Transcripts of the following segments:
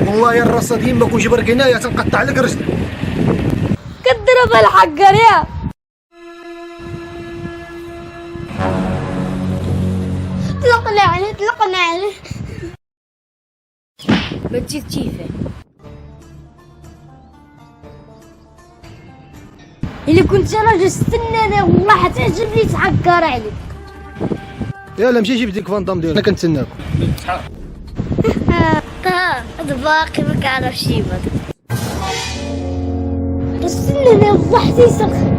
والله يا الرصاد يمك وجبر قناية تنقطع لك رجلك. كضرب الحقر يا طلقنا عليه طلقنا عليه. بتجي تشيفه اللي كنت راجل استنى انا والله حتعجبني تحقر عليك. يلا مشي جيب ديك فاندام ديالك، انا كنتسناكم. هذا باقي ما كعرف شي بد. استنى انا والله حتيسخن.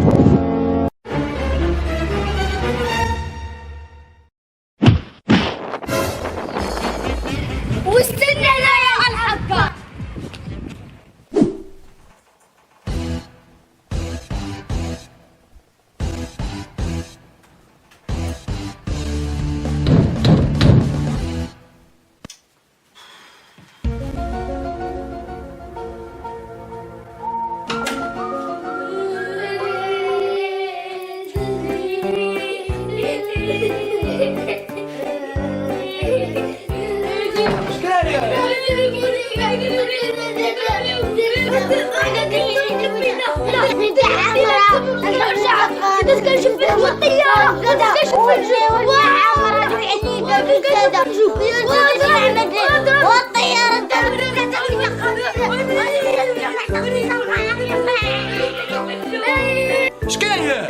واستنى انا يا الحقر. كنشوف فيهم الطيارة كنشوف الجو وعمرها بعينيك كذا والطيارة شكاية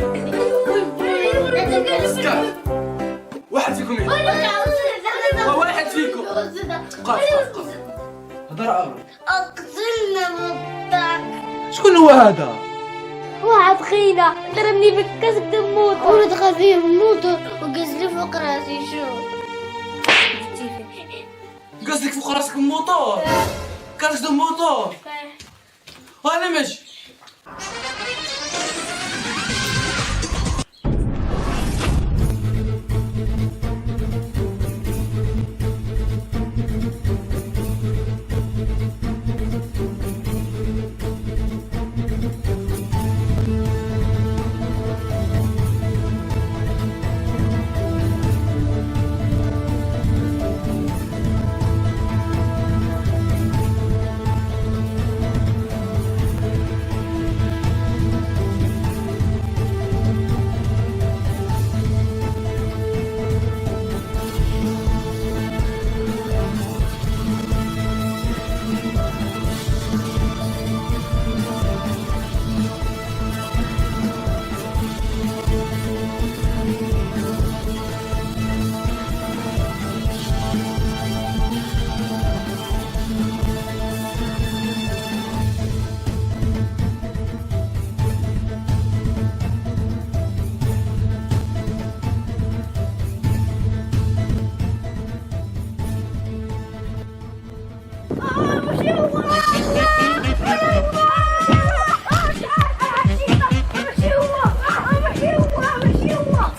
واحد فيكم واحد فيكم قاف هضر أمر أقتلنا بالطاق. شكون هو هذا؟ واحد خينا ضربني بالكاسك دموت ودخل فيه الموتور وقز لي فوق راسي. شوف قصدك فوق راسك الموتور؟ كانش دم موتور؟ وانا ماشي.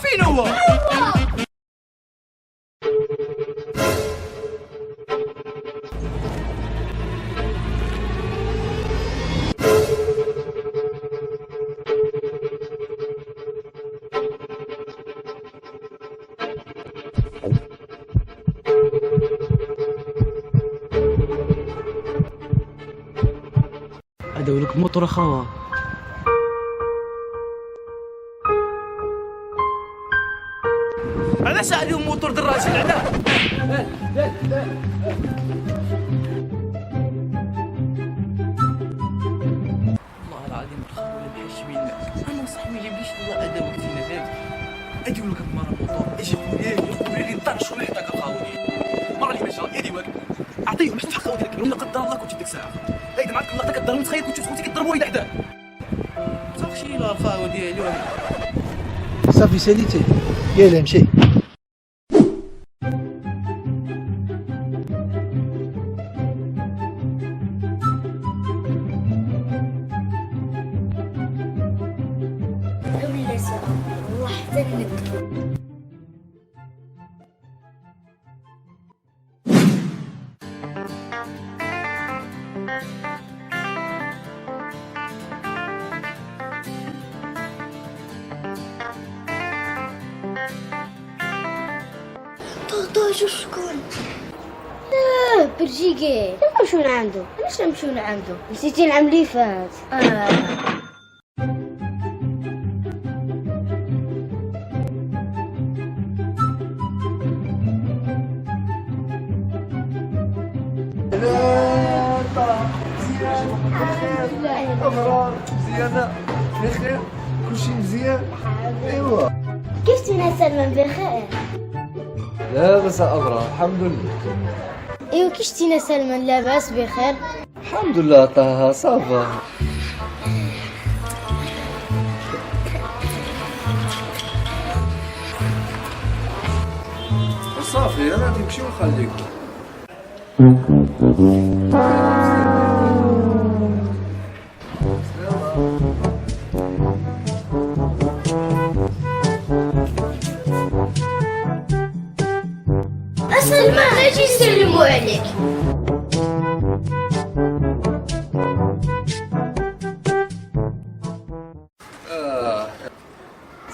فين هو؟ هذا ولك موتور اخوها. علاش عليهم موتور دراجي العناب؟ والله العظيم الخاوي ولا بحال منا انا صاحبي ما جابليش الله ادب وقتنا فهمتي. اجي لك المره موتور اجي يقول لي طرش ولا حتى الخاوي مره اللي مشى يدي واقف اعطيهم حتى الحق وديك لا قدر الله كنت ديك الساعه واحد معاك الله كضرب متخيل كنت خوتي كضربوا واحد حداه صافي شي لا الخاوه ديالي وهذه صافي ساليتي يلا مشي. والله حتى نك طوطو شكون؟ لا برجيكي نمشيو لعندو. علاش نمشيو لعندو؟ نسيتي العام اللي فات. مزيانة بخير كلشي مزيان ايوا كيف تينا سلمان بخير؟ لاباس ابرا الحمد لله ايوا كيف تينا سلمان لاباس بخير؟ الحمد لله طه صافا صافي انا غادي نمشي ونخليكم سلمان اجي يسلموا عليك.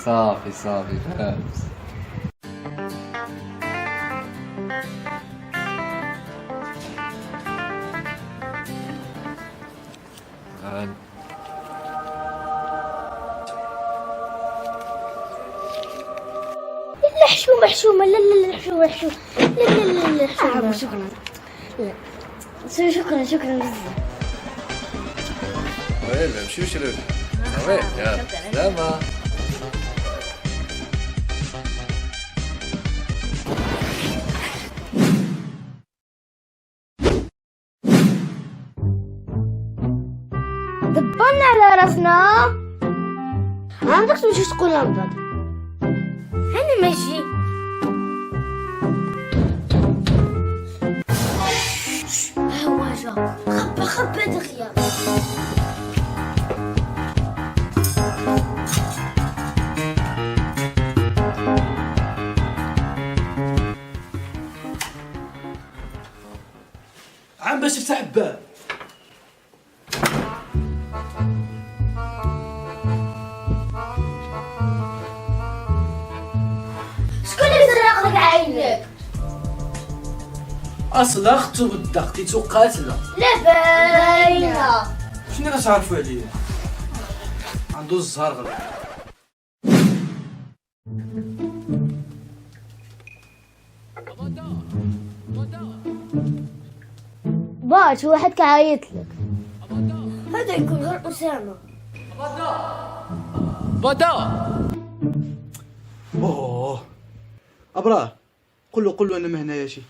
صافي صافي فهمت لا حشومة حشومة لا لا لا حشومة حشومة لا لا لا لا حشومة. شكرا. لا شكرا شكرا بزاف. وين نمشيو شرب وين يا سلامة دبرنا على راسنا. عندك تمشي تقول من بعد. انا ماشي. هو جا خبى دغيا. عم باش يفتح الباب شكون اللي سرق لك عينك؟ اصلا اختو بالدق تيتو قاتله لا باينة. شنو كتعرفوا عليه عنده الزهر غلط باش واحد كعيط لك. هذا يكون غير أسامة. بدا اوه ابراه قول له انا ما هنايا شي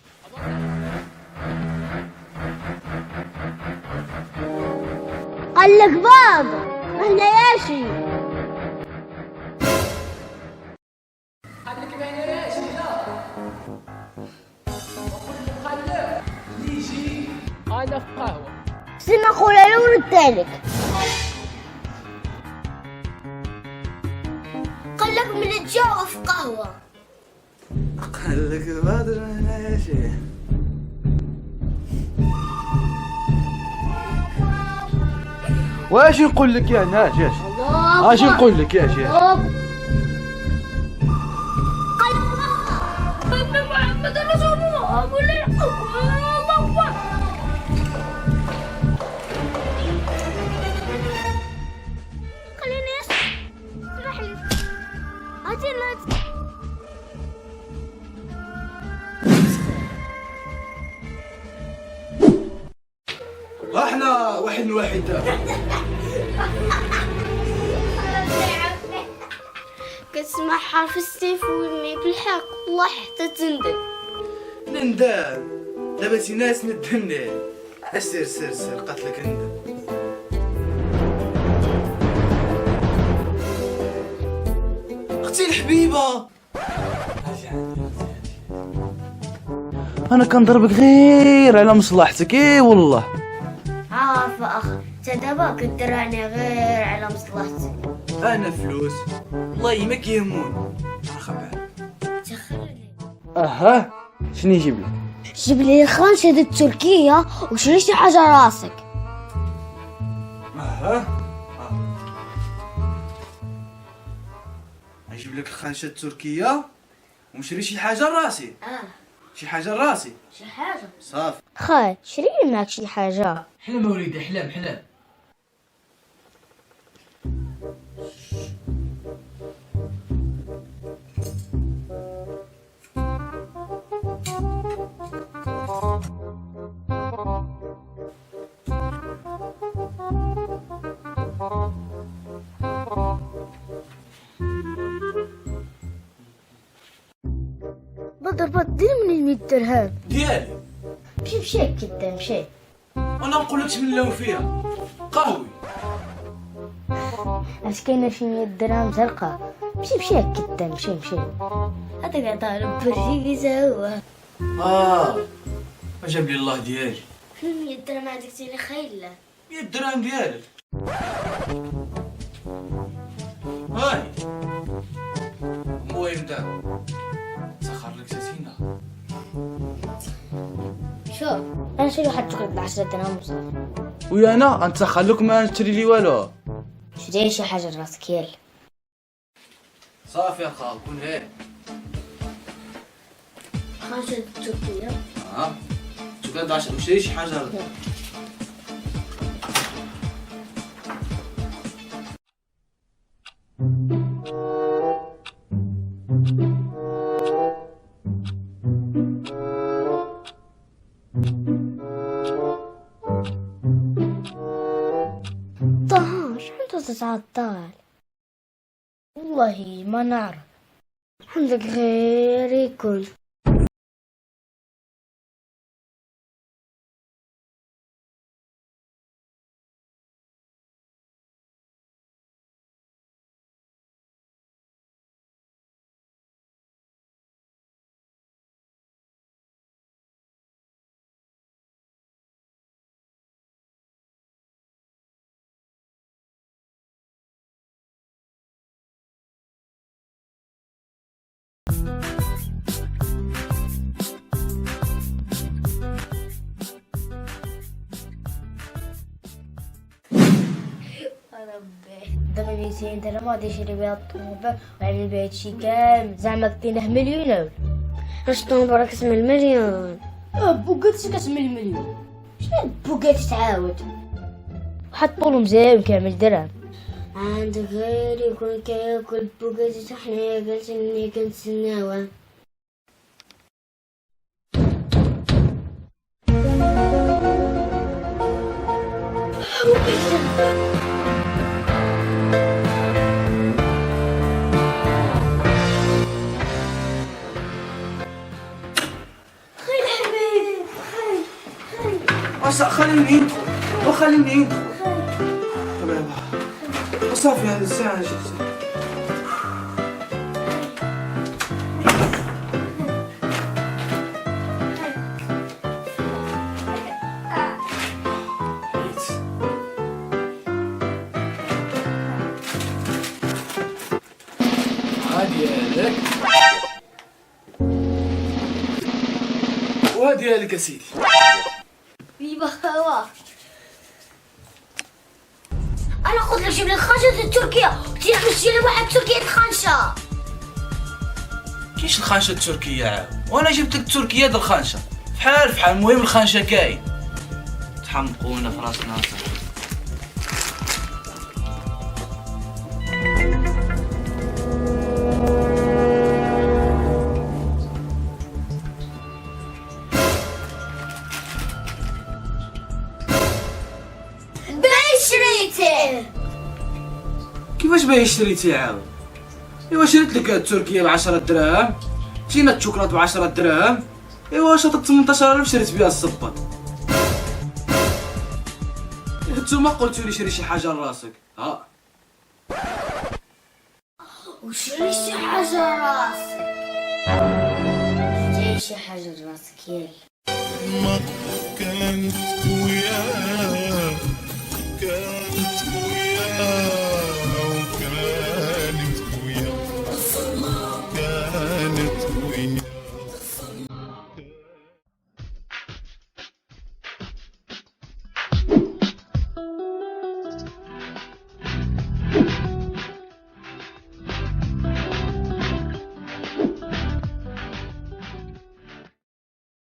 قال لك بابا ما هناياشي. انا في قهوه سيما قولها له ونتالك. قال لك من تجاوب في قهوة. قال لك بدر ما هنايا شي واش نقول لك يا ناس اش نقول لك يا شيخ أن محمد رسول الله ولا الله أكبر. خليني اسمح لي أجل. احنا واحد من واحد كتسمع حرف السيف وني بالحق والله حتى تندم. نندم دابا شي ناس ندمنا سير سير سير قتلك انت. اختي الحبيبه، انا كنضربك غير على مصلحتك. اي والله. عارف اخ، تدابا كدراني غير على مصلحتي. انا فلوس والله ما كيهمون. انا خبر. سخرني. اها، شنو يجيب لك؟ جيب لي الخنشة التركية وشري شي حاجة راسك. اها، نجيب لك الخنشه التركيه ونشري شي حاجه لراسي. شي حاجه لراسي. شي حاجة. صافي. خاي شري لي معك شي حاجة. حلم وليدي، حلم حلم. بدر دير من 100 درهم. ديالي. مشي كدا مشي. وانا نقول لك من اللون فيها قهوي. اش كاينه شي 100 درهم زرقاء. مشي كدا مشي. هذاك طالب بريزة هو. جاب لي الله ديالي. 100 درهم عندك تيلي خايلة. 100 درهم ديالك. هاي المهم دا سخر لك سفينة. شوف انا شري واحد شوكولاته 10 درهم وصافي. ويا انا نتسخر لك ما تشري لي والو. شري شي حاجه لراسك يلا. صافي يا خال كون هيك. خرجت تركيا. شوكولاته 10 وشري شي حاجة. طه شحال تتعطل؟ والله ما نعرف. عندك غير يكون. دابا 200 درهم غادي نشري بها الطوموبيل وعمل بها هادشي كامل. زعما كدينه مليون ولا اش طنبرة كتسمى المليون. بوكاتي كتسمى المليون. شنو بوكاتي تعاود؟ واحد طولو مزيان كامل درهم. عندك غير يكون كياكل بوكاتي حنايا جالسين كنتسناوه. خليني ندخل وخليني ندخل. صافي هذه الساعة جبت. هادي لك وهادي لك يا سيدي. بيبا هوا. انا قلت لك جيب لي الخنشة التركية وتروح تشري واحد تركية خنشة. كيش الخنشة التركية عاود؟ وانا جبت لك تركيا د الخنشة فحال المهم الخنشة كاين. تحمقونا في راسنا. كيفاش باغي شريتي عاود؟ ايوا شريت لك التركيه ب 10 دراهم، جينا الشوكولات ب 10 دراهم، ايوا شاطت 18000 شريت بها الصباط. انتو ما قلتوا لي شري شي حاجه لراسك. ها وشري شي حاجة راسك. شري شي حاجة راسك يلا.